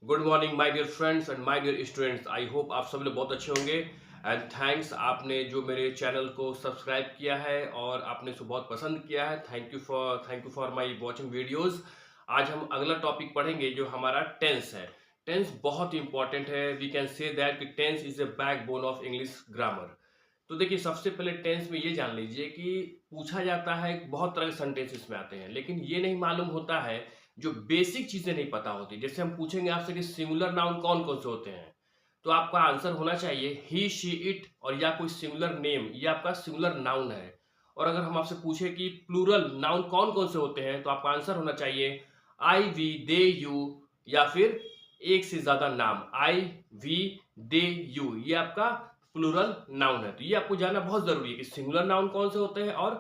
Good morning my dear friends and my dear students. I hope आप सभी लोग बहुत अच्छे होंगे एंड थैंक्स आपने जो मेरे चैनल को सब्सक्राइब किया है और आपने इसको बहुत पसंद किया है। Thank you for my watching videos. आज हम अगला टॉपिक पढ़ेंगे जो हमारा टेंस है। टेंस बहुत इंपॉर्टेंट है। वी कैन से दैट कि tense is the backbone of English grammar. तो देखिए, सबसे पहले टेंस में ये जान लीजिए कि पूछा जाता है, बहुत तरह के सेंटेंस इसमें आते हैं, लेकिन ये नहीं मालूम होता है, जो बेसिक चीजें नहीं पता होती। जैसे हम पूछेंगे आपसे कि सिंगुलर नाउन कौन कौन से होते हैं, तो आपका आंसर होना चाहिए ही, शी, इट, और या कोई सिंगुलर नेम, ये आपका सिंगुलर नाउन है। और अगर हम आपसे पूछे कि प्लूरल नाउन कौन कौन से होते हैं, तो आपका आंसर होना चाहिए आई, वी, दे, यू, या फिर एक से ज्यादा नाम। आई, वी, दे, यू, ये आपका प्लूरल नाउन है। तो ये आपको जानना बहुत जरूरी है कि सिंगुलर नाउन कौन से होते हैं और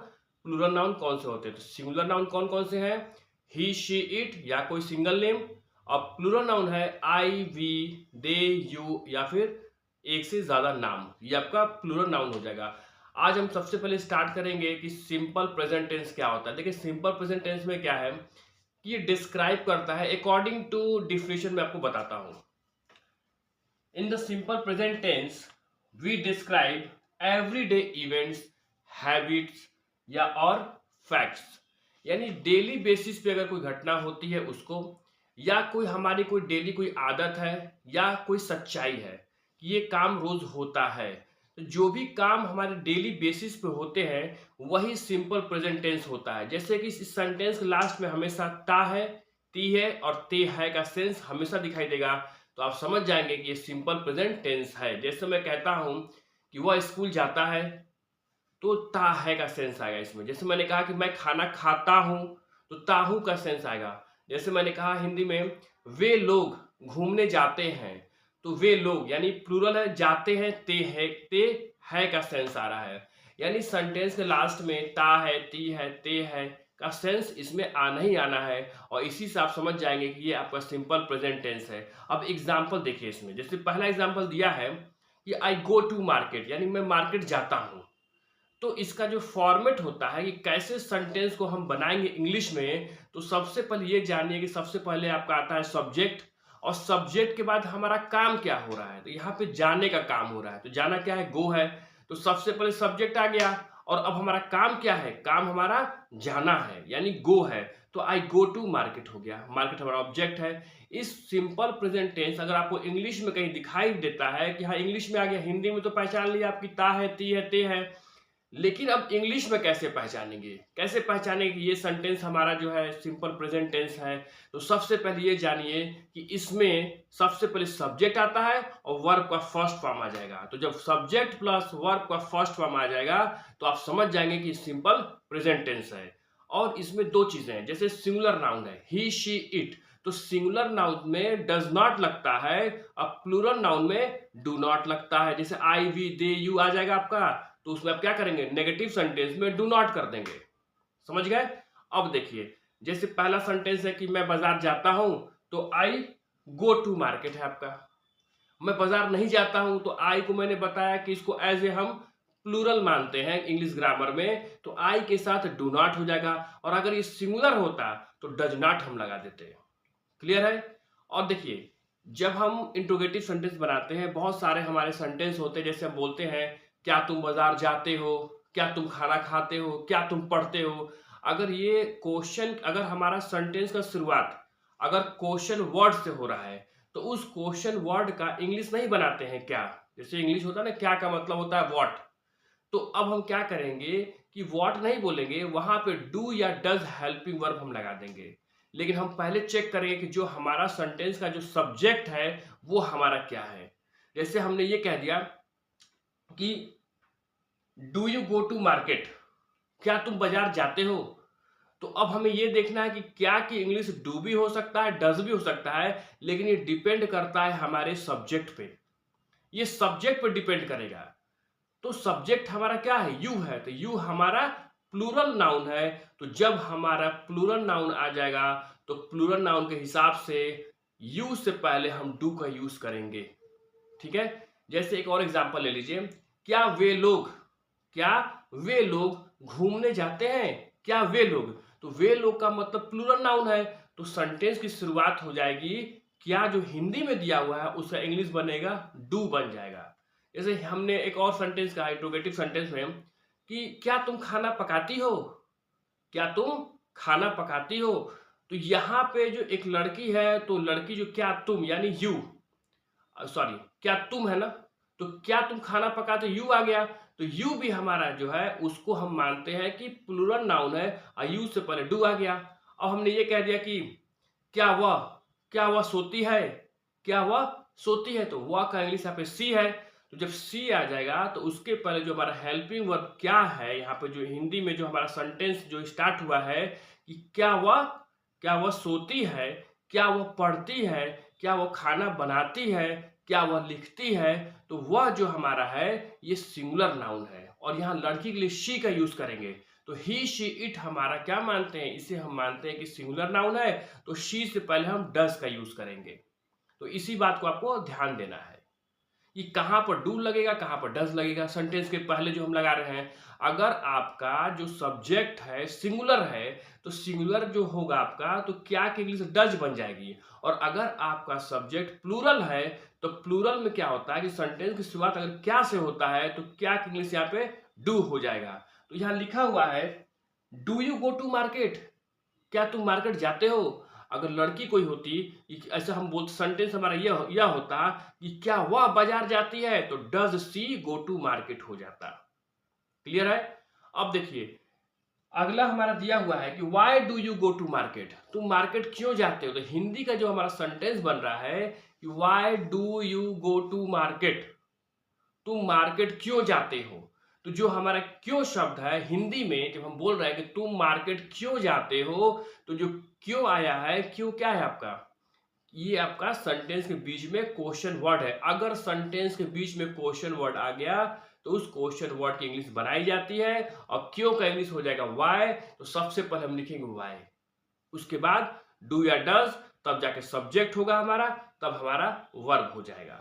प्लूरल नाउन कौन से होते हैं। तो सिंगुलर नाउन कौन कौन से हैं? ही, शी, इट, या कोई सिंगल नेम। और प्लूरल नाउन है आई, वी, दे, यू, या फिर एक से ज्यादा नाम। ये आपका प्लूरल नाउन हो जाएगा। आज हम सबसे पहले स्टार्ट करेंगे कि सिंपल प्रेजेंट टेंस क्या होता है। देखिए, सिंपल प्रेजेंट टेंस में क्या है कि ये डिस्क्राइब करता है, अकॉर्डिंग टू डिफिनेशन में आपको बताता हूं। In the simple present tense we describe everyday events, habits, या और फैक्ट्स। यानी डेली बेसिस पे अगर कोई घटना होती है उसको, या कोई हमारी कोई डेली कोई आदत है, या कोई सच्चाई है कि ये काम रोज होता है। तो जो भी काम हमारे डेली बेसिस पे होते हैं वही सिंपल प्रेजेंट टेंस होता है। जैसे कि इस सेंटेंस के लास्ट में हमेशा ता है, ती है और ते है का सेंस हमेशा दिखाई देगा। तो आप समझ जाएंगे कि ये सिंपल प्रेजेंट टेंस है। जैसे मैं कहता हूं कि वह स्कूल जाता है, तो ता है का सेंस आएगा इसमें। जैसे मैंने कहा कि मैं खाना खाता हूं, तो ताहू का सेंस आएगा। जैसे मैंने कहा हिंदी में वे लोग घूमने जाते हैं, तो वे लोग यानी प्लूरल है, जाते हैं, ते है का सेंस आ रहा है। यानी सेंटेंस के लास्ट में ता है, ती है, ते है का सेंस इसमें आना ही आना है। और इसी से आप समझ जाएंगे कि ये आपका सिंपल प्रेजेंट टेंस है। अब एग्जाम्पल देखिए इसमें। जैसे पहला एग्जाम्पल दिया है कि आई गो टू मार्केट, यानी मैं मार्केट जाता हूं। तो इसका जो फॉर्मेट होता है कि कैसे सेंटेंस को हम बनाएंगे इंग्लिश में, तो सबसे पहले ये जानिए कि सबसे पहले आपका आता है सब्जेक्ट, और सब्जेक्ट के बाद हमारा काम क्या हो रहा है। तो यहाँ पे जाने का काम हो रहा है, तो जाना क्या है, गो है। तो सबसे पहले सब्जेक्ट आ गया, और अब हमारा काम क्या है, काम हमारा जाना है, यानी गो है। तो आई गो टू मार्केट हो गया, मार्केट हमारा ऑब्जेक्ट है। इस सिंपल प्रेजेंट टेंस अगर आपको इंग्लिश में कहीं दिखाई देता है कि हाँ इंग्लिश में आ गया, हिंदी में तो पहचान लिया आपकी ता है, ती है, ते है, लेकिन अब इंग्लिश में कैसे पहचानेंगे, कैसे पहचानेंगे कि ये सेंटेंस हमारा जो है सिंपल प्रेजेंट टेंस है। तो सबसे पहले ये जानिए कि इसमें सबसे पहले सब्जेक्ट आता है और वर्ब का फर्स्ट फॉर्म आ जाएगा। तो जब सब्जेक्ट प्लस वर्ब का फर्स्ट फॉर्म आ जाएगा तो आप समझ जाएंगे कि सिंपल प्रेजेंट टेंस है। और इसमें दो चीजें हैं। जैसे सिंगुलर नाउन है ही, शी, इट, तो सिंगुलर नाउन में डज नॉट लगता है, अब प्लूरल नाउन में डू नॉट लगता है। जैसे आई, वी, दे, यू आ जाएगा आपका, तो उसमें आप क्या करेंगे, नेगेटिव सेंटेंस में डू नॉट कर देंगे। समझ गए? अब देखिए, जैसे पहला सेंटेंस है कि मैं बाजार जाता हूं, तो आई गो टू मार्केट है आपका। मैं बाजार नहीं जाता हूं, तो आई को मैंने बताया कि इसको एज ए हम प्लूरल मानते हैं इंग्लिश ग्रामर में, तो आई के साथ डू नॉट हो जाएगा। और अगर ये सिंगुलर होता तो डज नॉट हम लगा देते। क्लियर है? और देखिए, जब हम इंट्रोगेटिव सेंटेंस बनाते हैं, बहुत सारे हमारे सेंटेंस होते हैं। जैसे हम बोलते हैं क्या तुम बाजार जाते हो, क्या तुम खाना खाते हो, क्या तुम पढ़ते हो। अगर ये क्वेश्चन, अगर हमारा सेंटेंस का शुरुआत अगर क्वेश्चन वर्ड से हो रहा है, तो उस क्वेश्चन वर्ड का इंग्लिश नहीं बनाते हैं क्या। जैसे इंग्लिश होता है ना, क्या का मतलब होता है व्हाट। तो अब हम क्या करेंगे कि व्हाट नहीं बोलेंगे, वहां पे डू या डज हेल्पिंग वर्ब हम लगा देंगे। लेकिन हम पहले चेक करेंगे कि जो हमारा सेंटेंस का जो सब्जेक्ट है वो हमारा क्या है। जैसे हमने ये कह दिया कि do you go to market, क्या तुम बाजार जाते हो। तो अब हमें ये देखना है कि क्या की इंग्लिश डू भी हो सकता है, डज भी हो सकता है, लेकिन ये डिपेंड करता है हमारे सब्जेक्ट पे। ये सब्जेक्ट पे डिपेंड करेगा। तो सब्जेक्ट हमारा क्या है, यू है, तो यू हमारा प्लूरल नाउन है। तो जब हमारा प्लूरल नाउन आ जाएगा, तो प्लूरल नाउन के हिसाब से यू से पहले हम डू का यूज करेंगे। ठीक है? जैसे एक और एग्जांपल ले लीजिए, क्या वे लोग, क्या वे लोग घूमने जाते हैं, क्या वे लोग, तो वे लोग का मतलब प्लूरल नाउन है। तो सेंटेंस की शुरुआत हो जाएगी क्या जो हिंदी में दिया हुआ है उसका इंग्लिश बनेगा डू बन जाएगा। जैसे हमने एक और सेंटेंस कहा इंट्रोगेटिव सेंटेंस में कि क्या तुम खाना पकाती हो, क्या तुम खाना पकाती हो। तो यहाँ पे जो एक लड़की है तो लड़की जो क्या तुम यानी यू, सॉरी क्या तुम है ना, तो क्या तुम खाना पकाते, यू आ गया। तो यू भी हमारा जो है उसको हम मानते हैं कि प्लूरल नाउन है और यू से पहले डू आ गया। अब हमने ये कह दिया कि क्या वह, क्या वह सोती है, क्या वह सोती है, तो वह का इंग्लिश यहाँ पे सी है। तो जब सी आ जाएगा तो उसके पहले जो हमारा हेल्पिंग वर्ब क्या है, यहाँ पे जो हिंदी में जो हमारा सेंटेंस जो स्टार्ट हुआ है कि क्या वह सोती है, क्या वह पढ़ती है, क्या वह खाना बनाती है, क्या वह लिखती है, तो वह जो हमारा है ये सिंगुलर नाउन है और यहाँ लड़की के लिए शी का यूज करेंगे। तो ही शी इट हमारा क्या मानते हैं, इसे हम मानते हैं कि सिंगुलर नाउन है, तो शी से पहले हम डज का यूज करेंगे। तो इसी बात को आपको ध्यान देना है कि कहां पर डू लगेगा, कहां पर डज लगेगा। सेंटेंस के पहले जो हम लगा रहे हैं, अगर आपका जो सब्जेक्ट है सिंगुलर है तो सिंगुलर जो होगा आपका तो क्या की इंग्लिश डज बन जाएगी। और अगर आपका सब्जेक्ट प्लूरल है तो प्लूरल में क्या होता है कि सेंटेंस की शुरुआत अगर क्या से होता है तो क्या की इंग्लिश यहाँ पे डू हो जाएगा। तो यहाँ लिखा हुआ है do you go to market, क्या तुम मार्केट जाते हो। अगर लड़की कोई होती, ऐसा हम बोलते सेंटेंस हमारा यह होता कि क्या वह बाजार जाती है, तो does she go to market हो जाता। क्लियर है। अब देखिए अगला हमारा दिया हुआ है कि why do you go to market, तुम मार्केट क्यों जाते हो। तो हिंदी का जो हमारा सेंटेंस बन रहा है कि why do you go to market, तुम मार्केट क्यों जाते हो। तो जो हमारा क्यों शब्द है हिंदी में जब हम बोल रहे हैं कि तुम मार्केट क्यों जाते हो, तो जो क्यों आया है, क्यों क्या है आपका, ये आपका सेंटेंस के बीच में क्वेश्चन वर्ड है। अगर सेंटेंस के बीच में क्वेश्चन वर्ड आ गया तो उस क्वेश्चन वर्ड की इंग्लिश बनाई जाती है और क्यों का इंग्लिश हो जाएगा वाई। तो सबसे पहले हम लिखेंगे वाई, उसके बाद डू या डज, तब जाके सब्जेक्ट होगा हमारा, तब हमारा वर्ब हो जाएगा।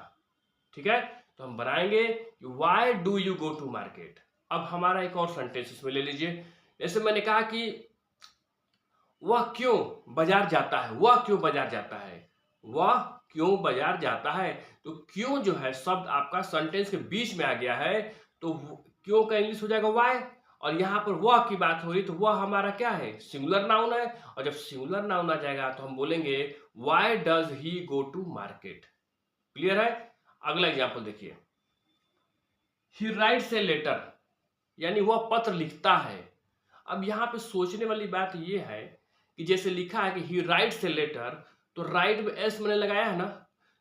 ठीक है, तो हम बनाएंगे कि why do you go to market. अब हमारा एक और सेंटेंस इसमें ले लीजिए। जैसे मैंने कहा कि वह क्यों बाजार जाता है, वह क्यों बाजार जाता है, वह क्यों बाजार जाता है। तो क्यों जो है शब्द आपका सेंटेंस के बीच में आ गया है तो क्यों का इंग्लिश हो जाएगा वाई। और यहां पर वह की बात हो रही तो वह हमारा क्या है सिंगुलर नाउन है। और जब सिंगुलर नाउन आ जाएगा तो हम बोलेंगे why does he go to market. Clear है। अगला एग्जाम्पल देखिए, ही राइट्स ए लेटर, यानी वह पत्र लिखता है। अब यहाँ पे सोचने वाली बात यह है कि जैसे लिखा है कि ही राइट्स ए लेटर, तो राइट में एस मैंने लगाया है ना,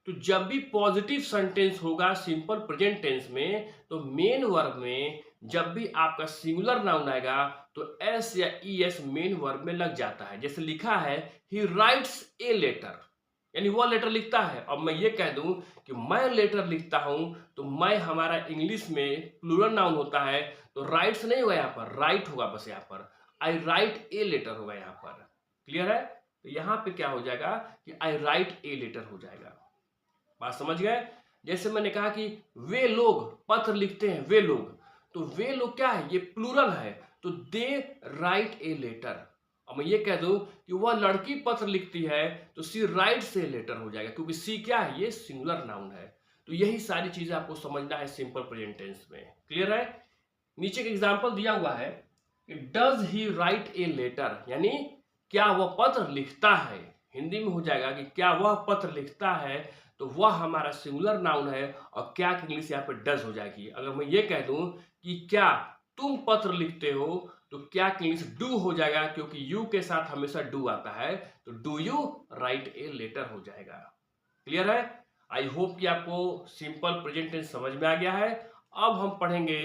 तो जब भी पॉजिटिव सेंटेंस होगा सिंपल प्रेजेंट टेंस में तो मेन वर्ब में जब भी आपका सिंगुलर नाउन आएगा तो एस या ई एस मेन वर्ब में लग जाता है। जैसे लिखा है ही राइट्स ए लेटर, यानी वह लेटर लिखता है। अब मैं ये कह दूं कि मैं लेटर लिखता हूं तो मैं हमारा इंग्लिश में प्लूरल नाउन होता है तो राइट्स नहीं होगा, यहाँ पर राइट होगा, बस यहाँ पर आई राइट ए लेटर होगा यहाँ पर। क्लियर है। तो यहाँ पे क्या हो जाएगा कि आई राइट ए लेटर हो जाएगा। बात समझ गए। जैसे मैंने कहा कि वे लोग पत्र लिखते हैं, वे लोग, तो वे लोग क्या है ये प्लूरल है तो दे राइट ए लेटर। अब मैं ये कह दूं कि वह लड़की पत्र लिखती है तो सी राइट से लेटर हो जाएगा क्योंकि सी क्या है ये सिंगुलर नाउन है। तो यही सारी चीजें आपको समझना है सिंपल प्रेजेंट टेंस में। क्लियर है। नीचे का एग्जांपल दिया हुआ है कि does he write a letter, यानी क्या वह पत्र लिखता है। हिंदी में हो जाएगा कि क्या वह पत्र लिखता है, तो वह हमारा सिंगुलर नाउन है और क्या की इंग्लिश यहाँ पे डज हो जाएगी। अगर मैं ये कह दूं कि क्या तुम पत्र लिखते हो तो क्या की इंग्लिश डू हो जाएगा क्योंकि यू के साथ हमेशा डू आता है, तो do you write a letter हो जाएगा। क्लियर है। आई होप कि आपको सिंपल प्रेजेंट टेंस समझ में आ गया है। अब हम पढ़ेंगे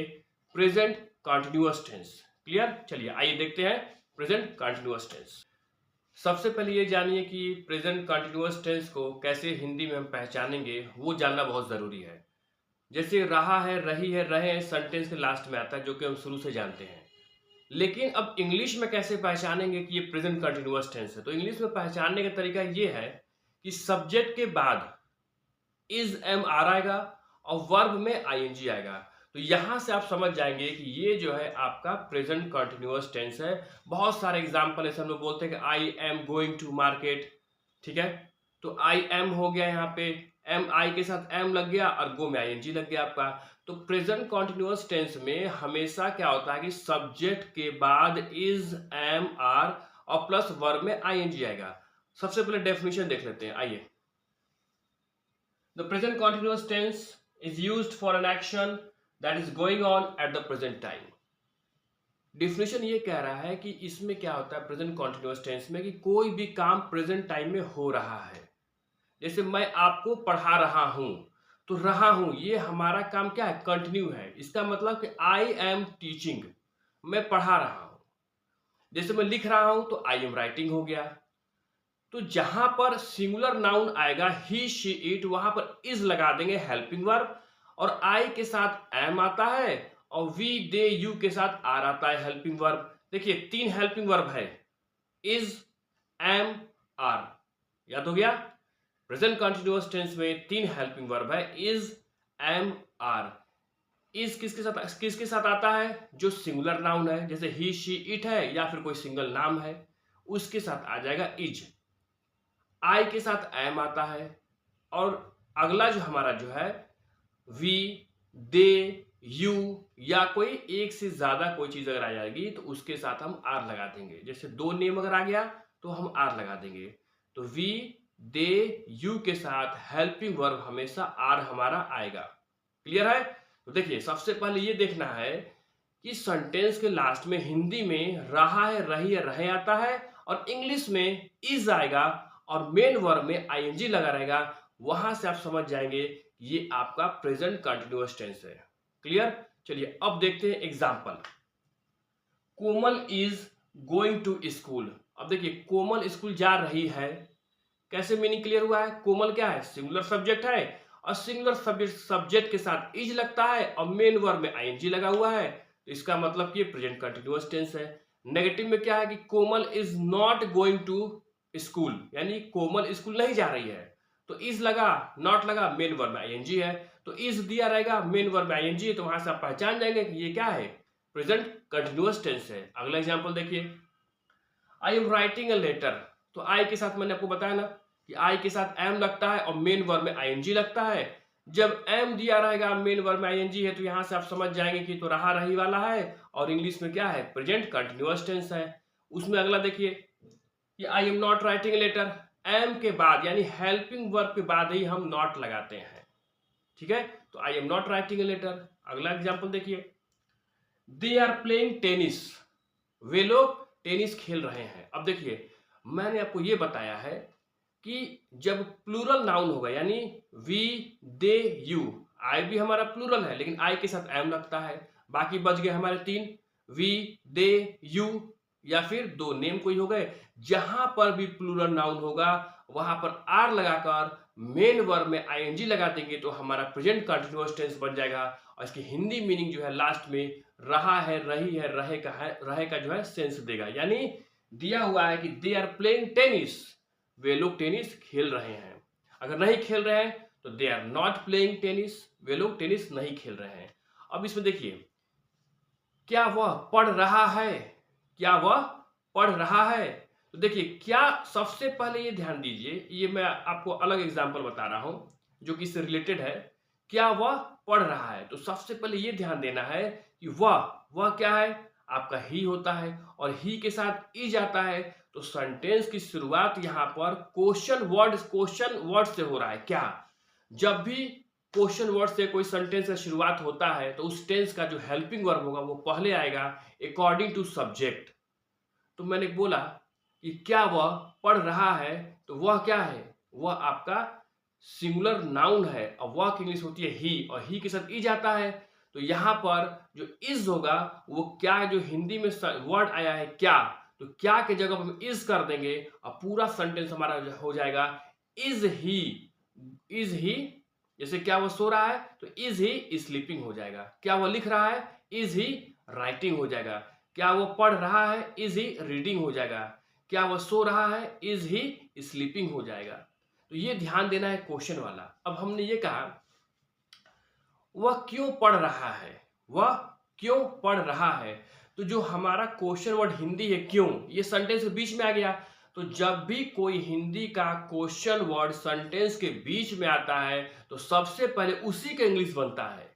प्रेजेंट कंटिन्यूअस टेंस। क्लियर। चलिए आइए देखते हैं प्रेजेंट कंटिन्यूअस टेंस। सबसे पहले ये जानिए कि प्रेजेंट कंटिन्यूअस टेंस को कैसे हिंदी में हम पहचानेंगे, वो जानना बहुत ज़रूरी है। जैसे रहा है, रही है, रहे सेंटेंस के लास्ट में आता है जो कि हम शुरू से जानते हैं। लेकिन अब इंग्लिश में कैसे पहचानेंगे कि ये प्रेजेंट कंटिन्यूअस टेंस है। तो इंग्लिश में पहचानने का तरीका ये है कि सब्जेक्ट के बाद इज एम आर आएगा और वर्ब में आईएनजी आएगा। तो यहां से आप समझ जाएंगे कि ये जो है आपका प्रेजेंट कंटिन्यूअस टेंस है। बहुत सारे एग्जांपल ऐसे हम लोग बोलते हैं कि I am going to market, ठीक है, तो आई एम हो गया, यहाँ पे एम आई के साथ एम लग गया और गो में आईएनजी लग गया आपका। तो प्रेजेंट कॉन्टिन्यूअस टेंस में हमेशा क्या होता है कि सब्जेक्ट के बाद इज, एम, आर और प्लस वर्ब में आईएनजी आएगा। सबसे पहले डेफिनेशन देख लेते हैं, आइए। The present continuous tense is used for an action that is going on at the present time. Definition ये कह रहा है कि इसमें क्या होता है प्रेजेंट कॉन्टिन्यूअस टेंस में, कि कोई भी काम प्रेजेंट टाइम में हो रहा है। जैसे मैं आपको पढ़ा रहा हूं, तो रहा हूं ये हमारा काम क्या है, कंटिन्यू है। इसका मतलब कि आई एम टीचिंग, मैं पढ़ा रहा हूं। जैसे मैं लिख रहा हूं तो आई एम राइटिंग हो गया। तो जहां पर सिंगुलर नाउन आएगा ही, शी, इट, वहां पर इज लगा देंगे हेल्पिंग वर्ब, और आई के साथ एम आता है और वी, दे, यू के साथ आर आता है हेल्पिंग वर्ब। देखिए 3 हेल्पिंग वर्ब है, इज, एम, आर। याद हो गया? प्रेजेंट कंटिन्यूअस टेंस में 3 हेल्पिंग वर्ब है, इज, एम, आर। इज किसके साथ आता है, जो सिंगुलर नाउन है, जैसे ही, शी, इट है या फिर कोई सिंगल नाम है, उसके साथ आ जाएगा इज। आई के साथ एम आता है, और अगला जो हमारा जो है वी, दे, यू या कोई एक से ज्यादा कोई चीज अगर आ जाएगी तो उसके साथ हम आर लगा देंगे। जैसे 2 नेम अगर आ गया तो हम आर लगा देंगे। तो वी, दे, यू के साथ हेल्पिंग वर्ब हमेशा आर हमारा आएगा। क्लियर है? तो देखिए सबसे पहले ये देखना है कि सेंटेंस के लास्ट में हिंदी में रहा है, रही है, रहे आता है, और इंग्लिश में इज आएगा और मेन वर्ब में आईएनजी लगा रहेगा। वहां से आप समझ जाएंगे ये आपका प्रेजेंट कंटिन्यूअस टेंस है। क्लियर? चलिए अब देखते हैं example. Komal is going to school. अब देखिए कोमल स्कूल जा रही है, कैसे मीनिंग क्लियर हुआ है? कोमल क्या है, सिंगुलर सब्जेक्ट है, और सिंगुलर सब्जेक्ट के साथ इज लगता है और मेन वर्ब में आईएनजी लगा हुआ है, तो इसका मतलब कि प्रेजेंट कंटिन्यूअस टेंस है। नेगेटिव में क्या है कि Komal is not going to school, यानी कोमल स्कूल नहीं जा रही है, तो इज लगा, नॉट लगा, मेन वर्ब में आईएनजी है, तो इज दिया रहेगा, मेन वर्ब में आईएनजी है, तो वहां से आप पहचान जाएंगे कि ये क्या है, प्रेजेंट कंटिन्यूअस टेंस है। अगला एग्जांपल देखिए, I am writing a letter. तो आई के साथ मैंने आपको बताया ना कि आई के साथ एम लगता है और मेन वर्ब में आईएनजी लगता है। जब एम दिया रहेगा, मेन वर्ब में आईएनजी है, तो यहां से आप समझ जाएंगे कि तो रहा, रही वाला है, और इंग्लिश में क्या है, प्रेजेंट कंटिन्यूअस टेंस है। उसमें अगला देखिए कि I am not writing a letter, am के बाद यानी हेल्पिंग वर्ब के बाद ही हम नॉट लगाते हैं। ठीक है? तो I am not writing a letter. अगला एग्जांपल देखिए, दे आर प्लेइंग टेनिस। वे लोग टेनिस खेल रहे हैं। अब देखिए मैंने आपको ये बताया है कि जब प्लूरल नाउन होगा, यानी वी, दे, यू, आई भी हमारा प्लूरल है लेकिन आई के साथ एम लगता है, बाकी बच गए हमारे 3, वी, दे, यू या फिर 2 नेम कोई हो गए। जहां पर भी प्लूरल नाउन होगा वहां पर आर लगाकर मेन वर्ब में आईएनजी लगा देंगे तो हमारा प्रेजेंट कंटिन्यूअस टेंस बन जाएगा। और इसकी हिंदी मीनिंग जो है लास्ट में रहा है, रही है, रहे का जो है सेंस देगा। यानी दिया हुआ है कि दे आर प्लेइंग टेनिस, वे लोग टेनिस खेल रहे हैं। अगर नहीं खेल रहे हैं तो they are not playing tennis, वे लोग टेनिस नहीं खेल रहे हैं। अब इसमें देखिए, क्या वह पढ़ रहा है, क्या वह पढ़ रहा है। तो देखिए क्या, सबसे पहले ये ध्यान दीजिए, ये मैं आपको अलग एग्जांपल बता रहा हूं जो कि इससे रिलेटेड है। क्या वह पढ़ रहा है, तो सबसे पहले ये ध्यान देना है कि वह क्या है, आपका ही होता है, और ही के साथ इज आता है, तो सेंटेंस की शुरुआत यहां पर क्वेश्चन वर्ड से हो रहा है। क्या, जब भी क्वेश्चन वर्ड से कोई सेंटेंस का शुरुआत होता है तो उस टेंस का जो हेल्पिंग वर्ब होगा वो पहले आएगा अकॉर्डिंग टू सब्जेक्ट। तो मैंने बोला कि क्या वह पढ़ रहा है, तो वह क्या है, वह आपका सिंगुलर नाउन है, और वह की इंग्लिश होती है ही, और ही के साथ इज आता है, तो यहां पर जो इज होगा वो क्या, जो हिंदी में वर्ड आया है क्या, तो क्या के जगह हम इज कर देंगे और पूरा सेंटेंस हमारा हो जाएगा इज ही। जैसे क्या वो सो रहा है तो इज ही स्लीपिंग हो जाएगा, क्या वो लिख रहा है इज ही राइटिंग हो जाएगा, क्या वो पढ़ रहा है इज ही रीडिंग हो जाएगा, क्या वो सो रहा है इज ही स्लीपिंग हो जाएगा। तो ये ध्यान देना है क्वेश्चन वाला। अब हमने ये कहा वह क्यों पढ़ रहा है, वह क्यों पढ़ रहा है, तो जो हमारा क्वेश्चन वर्ड हिंदी है क्यों, ये सेंटेंस के बीच में आ गया, तो जब भी कोई हिंदी का क्वेश्चन वर्ड सेंटेंस के बीच में आता है तो सबसे पहले उसी का इंग्लिश बनता है।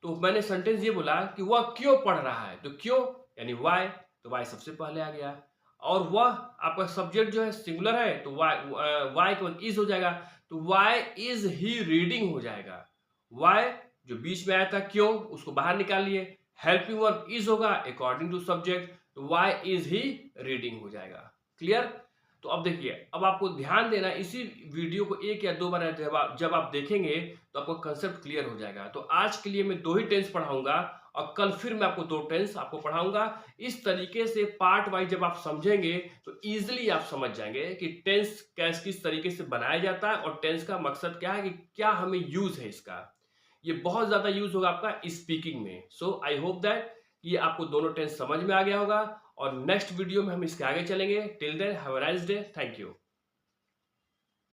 तो मैंने सेंटेंस ये बोला कि वह क्यों पढ़ रहा है, तो क्यों यानी वाई, तो वाई सबसे पहले आ गया। और वह आपका सब्जेक्ट जो है सिंगुलर है तो वाई के बाद इज हो जाएगा, तो वाई इज ही रीडिंग हो जाएगा। वाई जो बीच में आया था क्यों, उसको बाहर निकालिए, हेल्पिंग वर्ब इज होगा अकॉर्डिंग टू सब्जेक्ट, तो वाई इज ही रीडिंग हो जाएगा। क्लियर? तो अब देखिए, अब आपको ध्यान देना, इसी वीडियो को एक या दो बार जब आप देखेंगे तो आपको कंसेप्ट क्लियर हो जाएगा। तो आज के लिए मैं 2 ही टेंस पढ़ाऊंगा और कल फिर मैं आपको 2 टेंस आपको पढ़ाऊंगा। इस तरीके से पार्ट वाइज जब आप समझेंगे तो इजीली आप समझ जाएंगे कि टेंस किस तरीके से बनाया जाता है और टेंस का मकसद क्या है, कि क्या हमें यूज है इसका। ये बहुत ज्यादा यूज होगा आपका स्पीकिंग में। सो आई होप दैट ये आपको दोनों टेंस समझ में आ गया होगा और नेक्स्ट वीडियो में हम इसके आगे चलेंगे। Till then have a nice day, thank you.